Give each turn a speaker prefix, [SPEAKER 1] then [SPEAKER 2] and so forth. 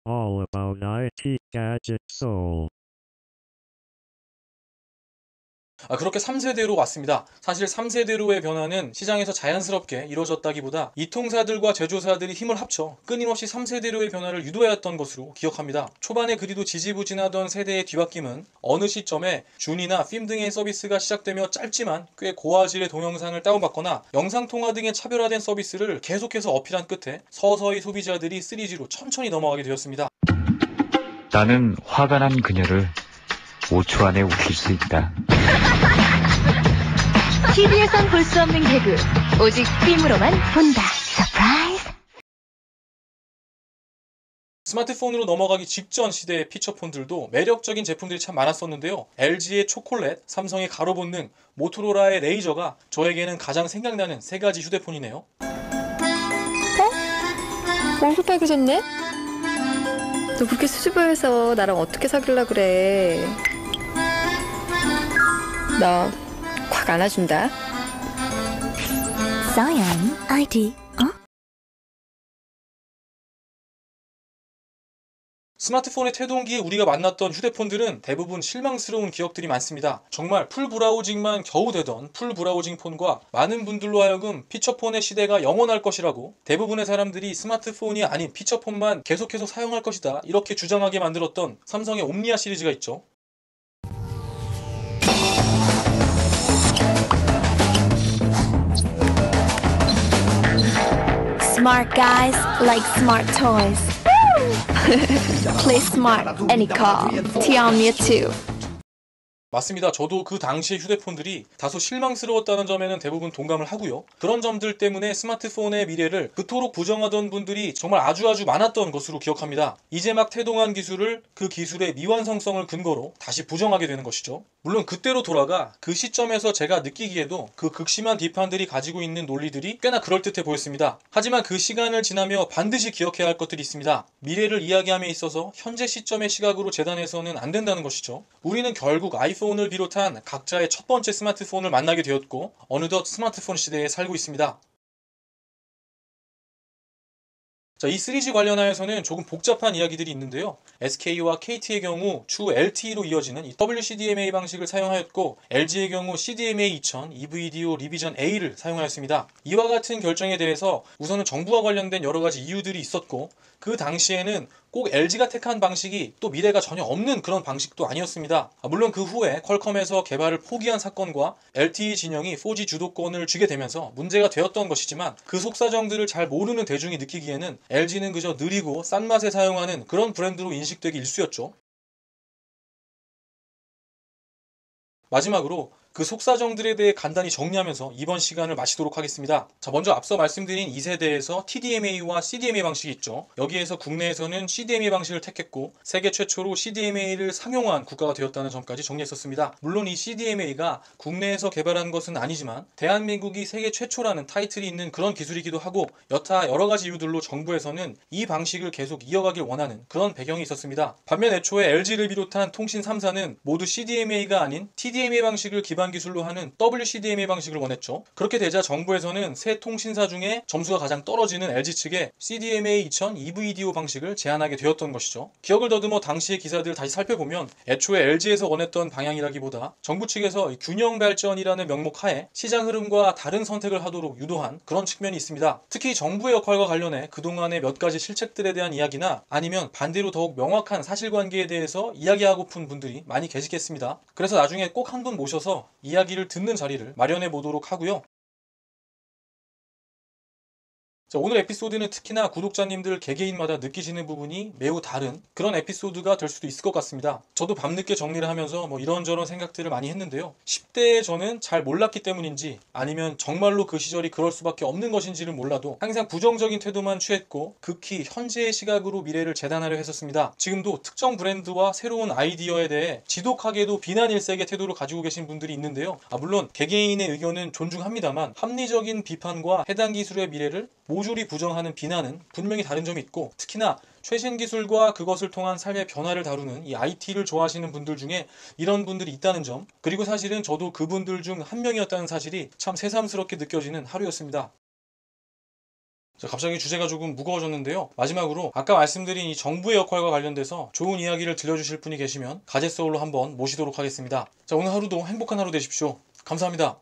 [SPEAKER 1] all about IT Gadget Soul.
[SPEAKER 2] 그렇게 3세대로 왔습니다. 사실 3세대로의 변화는 시장에서 자연스럽게 이루어졌다기보다 이통사들과 제조사들이 힘을 합쳐 끊임없이 3세대로의 변화를 유도해왔던 것으로 기억합니다. 초반에 그리도 지지부진하던 세대의 뒤바뀜은 어느 시점에 준이나 핌 등의 서비스가 시작되며 짧지만 꽤 고화질의 동영상을 다운받거나 영상통화 등의 차별화된 서비스를 계속해서 어필한 끝에 서서히 소비자들이 3G로 천천히 넘어가게 되었습니다.
[SPEAKER 3] 나는 화가 난 그녀를 5초 안에 웃길 수 있다.
[SPEAKER 4] TV에선 볼 수 없는 개그, 오직 빔으로만 본다. 서프라이즈!
[SPEAKER 2] 스마트폰으로 넘어가기 직전 시대의 피처폰들도 매력적인 제품들이 참 많았었는데요. LG의 초콜릿, 삼성의 가로 본능, 모토로라의 레이저가 저에게는 가장 생각나는 세 가지 휴대폰이네요.
[SPEAKER 5] 얼굴 빨개졌네? 너 그렇게 수줍어해서 나랑 어떻게 사귈라 그래? 너 콱 안아준다.
[SPEAKER 4] 서연 아이디
[SPEAKER 2] 스마트폰의 태동기에 우리가 만났던 휴대폰들은 대부분 실망스러운 기억들이 많습니다. 정말 풀 브라우징만 겨우 되던 풀 브라우징 폰과 많은 분들로 하여금 피처폰의 시대가 영원할 것이라고 대부분의 사람들이 스마트폰이 아닌 피처폰만 계속해서 사용할 것이다 이렇게 주장하게 만들었던 삼성의 옴니아 시리즈가 있죠.
[SPEAKER 4] Smart guys like smart toys. Play smart any call. Xiaomi 2.
[SPEAKER 2] 맞습니다. 저도 그 당시의 휴대폰들이 다소 실망스러웠다는 점에는 대부분 동감을 하고요. 그런 점들 때문에 스마트폰의 미래를 그토록 부정하던 분들이 정말 아주 많았던 것으로 기억합니다. 이제 막 태동한 기술을 그 기술의 미완성성을 근거로 다시 부정하게 되는 것이죠. 물론 그때로 돌아가 그 시점에서 제가 느끼기에도 그 극심한 비판들이 가지고 있는 논리들이 꽤나 그럴듯해 보였습니다. 하지만 그 시간을 지나며 반드시 기억해야 할 것들이 있습니다. 미래를 이야기함에 있어서 현재 시점의 시각으로 재단해서는 안 된다는 것이죠. 우리는 결국 아이폰을 비롯한 각자의 첫 번째 스마트폰을 만나게 되었고 어느덧 스마트폰 시대에 살고 있습니다. 이 3G 관련하여서는 조금 복잡한 이야기들이 있는데요. SK와 KT의 경우 추후 LTE로 이어지는 이 WCDMA 방식을 사용하였고 LG의 경우 CDMA 2000 EVDO 리비전 A를 사용하였습니다. 이와 같은 결정에 대해서 우선은 정부와 관련된 여러 가지 이유들이 있었고 그 당시에는 꼭 LG가 택한 방식이 또 미래가 전혀 없는 그런 방식도 아니었습니다. 물론 그 후에 퀄컴에서 개발을 포기한 사건과 LTE 진영이 4G 주도권을 쥐게 되면서 문제가 되었던 것이지만 그 속사정들을 잘 모르는 대중이 느끼기에는 LG는 그저 느리고 싼 맛에 사용하는 그런 브랜드로 인식되기 일쑤였죠. 마지막으로 그 속사정들에 대해 간단히 정리하면서 이번 시간을 마치도록 하겠습니다. 먼저 앞서 말씀드린 2세대에서 TDMA와 CDMA 방식이 있죠. 여기에서 국내에서는 CDMA 방식을 택했고 세계 최초로 CDMA를 상용화한 국가가 되었다는 점까지 정리했었습니다. 물론 이 CDMA가 국내에서 개발한 것은 아니지만 대한민국이 세계 최초라는 타이틀이 있는 그런 기술이기도 하고 여타 여러 가지 이유들로 정부에서는 이 방식을 계속 이어가길 원하는 그런 배경이 있었습니다. 반면 애초에 LG를 비롯한 통신 3사는 모두 CDMA가 아닌 TDMA 방식을 기반 기술로 하는 WCDMA 방식을 원했죠. 그렇게 되자 정부에서는 새 통신사 중에 점수가 가장 떨어지는 LG 측에 CDMA 2000 EVDO 방식을 제안하게 되었던 것이죠. 기억을 더듬어 당시의 기사들을 다시 살펴보면 애초에 LG에서 원했던 방향이라기보다 정부 측에서 균형 발전이라는 명목 하에 시장 흐름과 다른 선택을 하도록 유도한 그런 측면이 있습니다. 특히 정부의 역할과 관련해 그동안의 몇 가지 실책들에 대한 이야기나 아니면 반대로 더욱 명확한 사실관계에 대해서 이야기하고픈 분들이 많이 계시겠습니다. 그래서 나중에 꼭 한 분 모셔서 이야기를 듣는 자리를 마련해 보도록 하고요. 오늘 에피소드는 특히나 구독자님들 개개인마다 느끼시는 부분이 매우 다른 그런 에피소드가 될 수도 있을 것 같습니다. 저도 밤늦게 정리를 하면서 이런저런 생각들을 많이 했는데요. 10대에 저는 잘 몰랐기 때문인지 아니면 정말로 그 시절이 그럴 수밖에 없는 것인지를 몰라도 항상 부정적인 태도만 취했고 극히 현재의 시각으로 미래를 재단하려 했었습니다. 지금도 특정 브랜드와 새로운 아이디어에 대해 지독하게도 비난 일색의 태도를 가지고 계신 분들이 있는데요. 물론 개개인의 의견은 존중합니다만 합리적인 비판과 해당 기술의 미래를 모조리 부정하는 비난은 분명히 다른 점이 있고 특히나 최신 기술과 그것을 통한 삶의 변화를 다루는 이 IT를 좋아하시는 분들 중에 이런 분들이 있다는 점 그리고 사실은 저도 그분들 중 한 명이었다는 사실이 참 새삼스럽게 느껴지는 하루였습니다. 자, 갑자기 주제가 조금 무거워졌는데요. 마지막으로 아까 말씀드린 이 정부의 역할과 관련돼서 좋은 이야기를 들려주실 분이 계시면 가제소울로 한번 모시도록 하겠습니다. 자, 오늘 하루도 행복한 하루 되십시오. 감사합니다.